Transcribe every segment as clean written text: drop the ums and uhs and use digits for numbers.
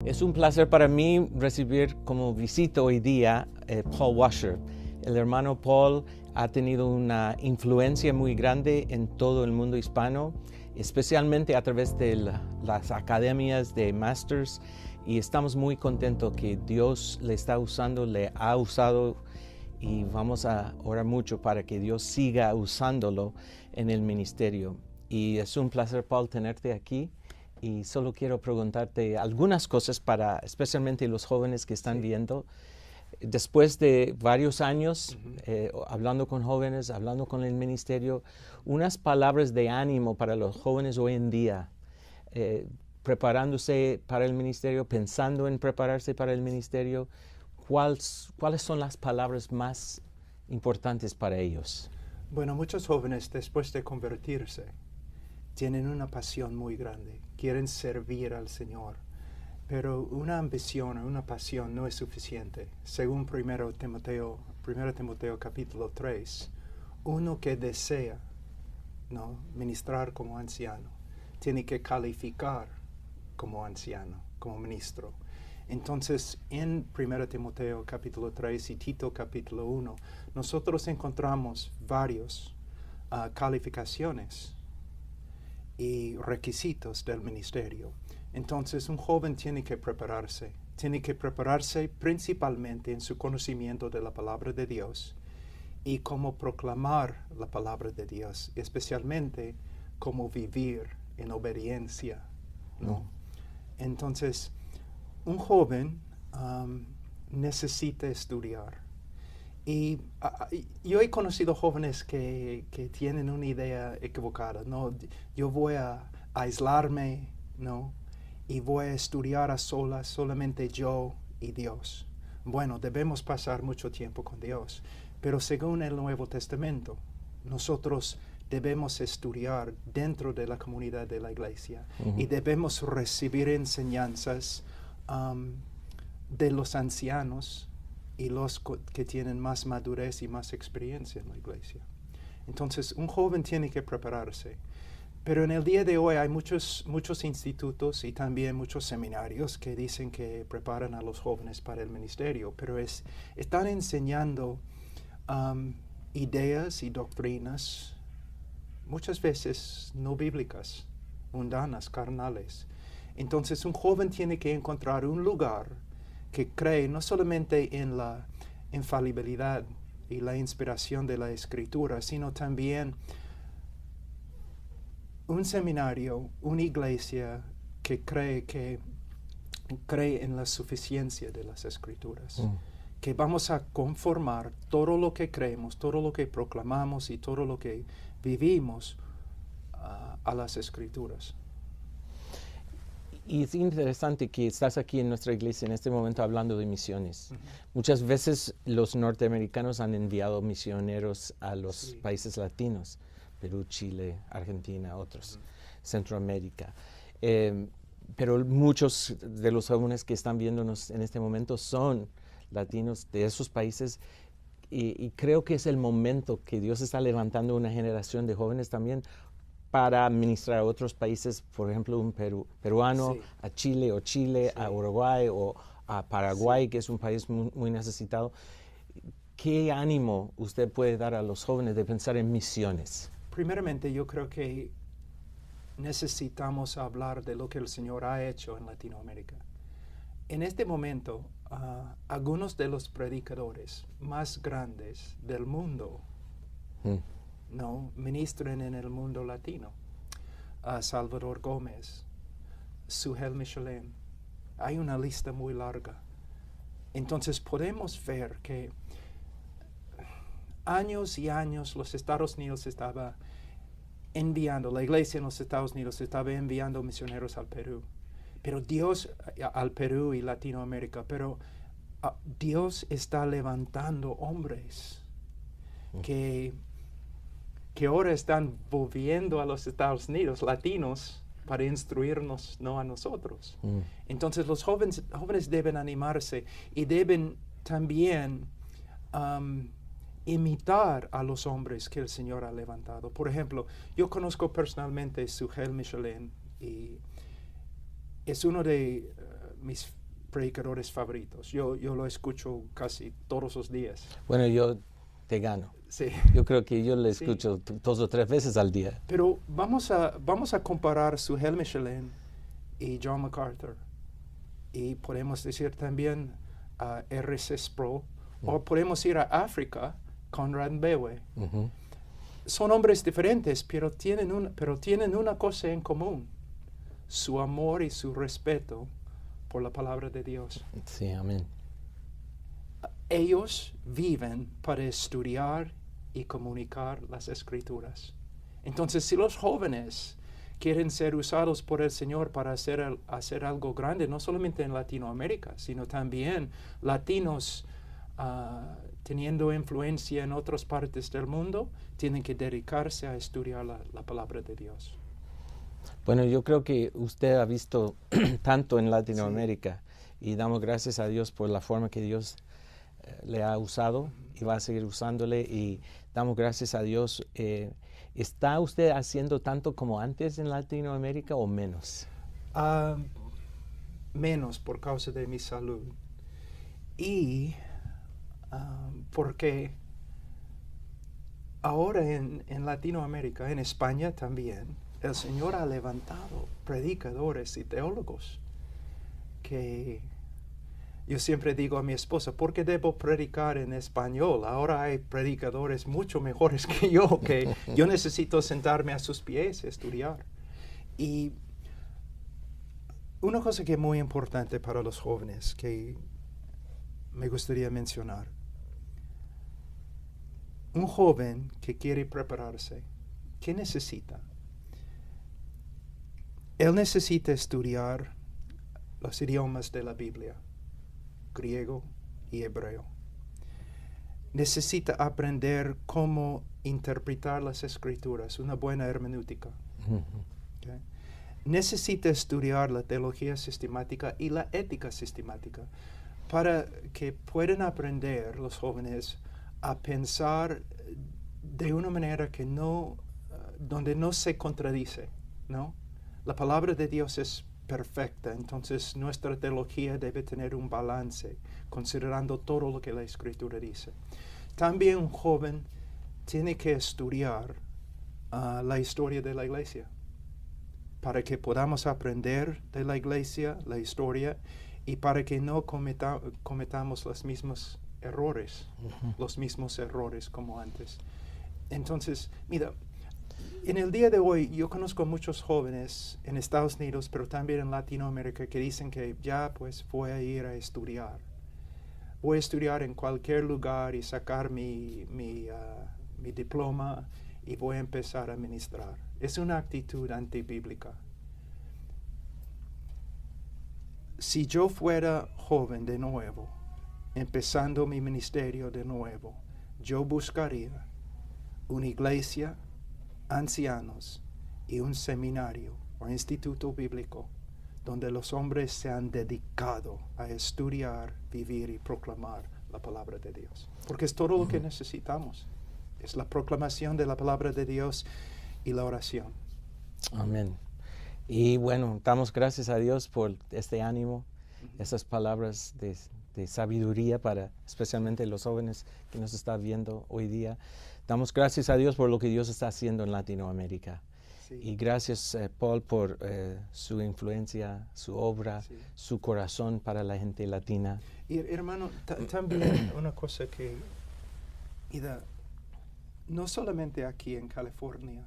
Es un placer para mí recibir como visita hoy día Paul Washer. El hermano Paul ha tenido una influencia muy grande en todo el mundo hispano, especialmente a través de las academias de Masters, y estamos muy contentos que Dios le está usando, le ha usado, y vamos a orar mucho para que Dios siga usándolo en el ministerio. Y es un placer, Paul, tenerte aquí. Y solo quiero preguntarte algunas cosas para especialmente los jóvenes que están viendo. Después de varios años hablando con jóvenes, hablando con el ministerio, unas palabras de ánimo para los jóvenes hoy en día, preparándose para el ministerio, pensando en prepararse para el ministerio, ¿cuáles son las palabras más importantes para ellos? Bueno, muchos jóvenes después de convertirse tienen una pasión muy grande, quieren servir al Señor, pero una ambición o una pasión no es suficiente. Según 1 Timoteo capítulo 3, uno que desea ministrar como anciano, tiene que calificar como anciano, como ministro. Entonces, en 1 Timoteo capítulo 3 y Tito capítulo 1, nosotros encontramos varias calificaciones y requisitos del ministerio. Entonces, un joven tiene que prepararse principalmente en su conocimiento de la palabra de Dios y cómo proclamar la palabra de Dios, especialmente cómo vivir en obediencia, ¿no? Entonces, un joven necesita estudiar. Y yo he conocido jóvenes que tienen una idea equivocada, ¿no? Yo voy a aislarme, ¿no? Y voy a estudiar a solas, solamente yo y Dios. Bueno, debemos pasar mucho tiempo con Dios, pero según el Nuevo Testamento, nosotros debemos estudiar dentro de la comunidad de la iglesia y debemos recibir enseñanzas de los ancianos y los que tienen más madurez y más experiencia en la iglesia. Entonces, un joven tiene que prepararse. Pero en el día de hoy hay muchos institutos y también muchos seminarios que dicen que preparan a los jóvenes para el ministerio, pero están enseñando ideas y doctrinas muchas veces no bíblicas, mundanas, carnales. Entonces, un joven tiene que encontrar un lugar que cree no solamente en la infalibilidad y la inspiración de la Escritura, sino también un seminario, una iglesia que cree en la suficiencia de las Escrituras, que vamos a conformar todo lo que creemos, todo lo que proclamamos y todo lo que vivimos a las Escrituras. Y es interesante que estás aquí en nuestra iglesia en este momento hablando de misiones. Muchas veces los norteamericanos han enviado misioneros a los países latinos, Perú, Chile, Argentina, otros, Centroamérica. Pero muchos de los jóvenes que están viéndonos en este momento son latinos de esos países y creo que es el momento que Dios está levantando una generación de jóvenes también para ministrar a otros países, por ejemplo, un peruano a Chile, o Chile a Uruguay, o a Paraguay, que es un país muy necesitado. ¿Qué ánimo usted puede dar a los jóvenes de pensar en misiones? Primeramente, yo creo que necesitamos hablar de lo que el Señor ha hecho en Latinoamérica. En este momento, algunos de los predicadores más grandes del mundo ministran en el mundo latino. Salvador Gómez, Sugel Michelin. Hay una lista muy larga. Entonces podemos ver que años y años los Estados Unidos estaba enviando, la iglesia en los Estados Unidos estaba enviando misioneros al Perú. Pero Dios, al Perú y Latinoamérica, pero Dios está levantando hombres que ahora están volviendo a los Estados Unidos, latinos, para instruirnos, no a nosotros. Entonces los jóvenes deben animarse y deben también imitar a los hombres que el Señor ha levantado. Por ejemplo, yo conozco personalmente a Sugel Michelin y es uno de mis predicadores favoritos. Yo lo escucho casi todos los días. Bueno, yo te gano. Sí. Yo creo que yo le Sí. escucho 2 o 3 veces al día. Pero vamos a comparar Suhel Michelin y John MacArthur. Y podemos decir también a R.C. Sproul. O podemos ir a África, Conrad Mbewe. Ujú. Son hombres diferentes, pero tienen una cosa en común: su amor y su respeto por la palabra de Dios. Sí, amén. Ellos viven para estudiar y comunicar las Escrituras. Entonces, si los jóvenes quieren ser usados por el Señor para hacer algo grande, no solamente en Latinoamérica, sino también latinos teniendo influencia en otras partes del mundo, tienen que dedicarse a estudiar la palabra de Dios. Bueno, yo creo que usted ha visto tanto en Latinoamérica y damos gracias a Dios por la forma que Dios le ha usado y va a seguir usándole, y damos gracias a Dios. ¿Está usted haciendo tanto como antes en Latinoamérica o menos? Menos por causa de mi salud. Y porque ahora en Latinoamérica, en España también, el Señor ha levantado predicadores y teólogos que yo siempre digo a mi esposa: ¿por qué debo predicar en español? Ahora hay predicadores mucho mejores que yo necesito sentarme a sus pies y estudiar. Y una cosa que es muy importante para los jóvenes que me gustaría mencionar: un joven que quiere prepararse, ¿qué necesita? Él necesita estudiar los idiomas de la Biblia, griego y hebreo. Necesita aprender cómo interpretar las Escrituras, una buena hermenéutica. ¿Okay? Necesita estudiar la teología sistemática y la ética sistemática para que puedan aprender los jóvenes a pensar de una manera que donde no se contradice, ¿no? La palabra de Dios es perfecta, entonces nuestra teología debe tener un balance, considerando todo lo que la Escritura dice. También un joven tiene que estudiar la historia de la iglesia, para que podamos aprender de la iglesia, la historia, y para que no cometamos los mismos errores como antes. Entonces, mira, en el día de hoy yo conozco muchos jóvenes en Estados Unidos, pero también en Latinoamérica, que dicen que ya pues voy a ir a estudiar. Voy a estudiar en cualquier lugar y sacar mi diploma y voy a empezar a ministrar. Es una actitud antibíblica. Si yo fuera joven de nuevo, empezando mi ministerio de nuevo, yo buscaría una iglesia, ancianos y un seminario o instituto bíblico donde los hombres se han dedicado a estudiar, vivir y proclamar la palabra de Dios. Porque es todo lo que necesitamos. Es la proclamación de la palabra de Dios y la oración. Amén. Y bueno, damos gracias a Dios por este ánimo, esas palabras de sabiduría para especialmente los jóvenes que nos están viendo hoy día. Damos gracias a Dios por lo que Dios está haciendo en Latinoamérica. Sí. Y gracias, Paul, por su influencia, su obra, Sí. su corazón para la gente latina. Y hermano, también una cosa que, mira, no solamente aquí en California,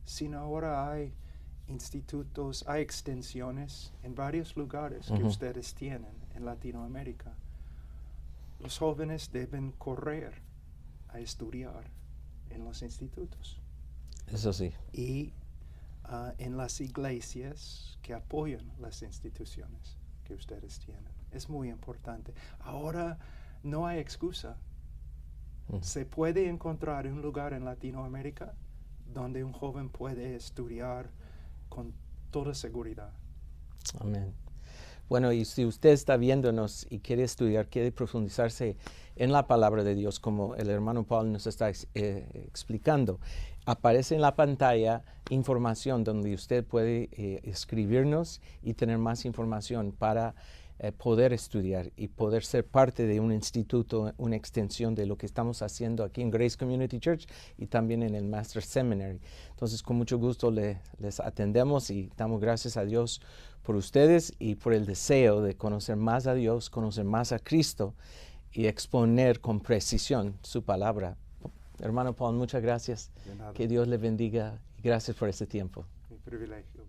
sino ahora hay institutos, hay extensiones en varios lugares que ustedes tienen en Latinoamérica. Los jóvenes deben correr a estudiar en los institutos Eso sí. y en las iglesias que apoyan las instituciones que ustedes tienen. Es muy importante. Ahora no hay excusa. Se puede encontrar un lugar en Latinoamérica donde un joven puede estudiar con toda seguridad. Amén. Bueno, y si usted está viéndonos y quiere estudiar, quiere profundizarse en la palabra de Dios, como el hermano Paul nos está explicando, aparece en la pantalla información donde usted puede escribirnos y tener más información para poder estudiar y poder ser parte de un instituto, una extensión de lo que estamos haciendo aquí en Grace Community Church y también en el Master's Seminary. Entonces, con mucho gusto les atendemos y damos gracias a Dios por ustedes y por el deseo de conocer más a Dios, conocer más a Cristo y exponer con precisión su palabra. Hermano Paul, muchas gracias. De nada. Que Dios le bendiga y gracias por este tiempo. Mi privilegio.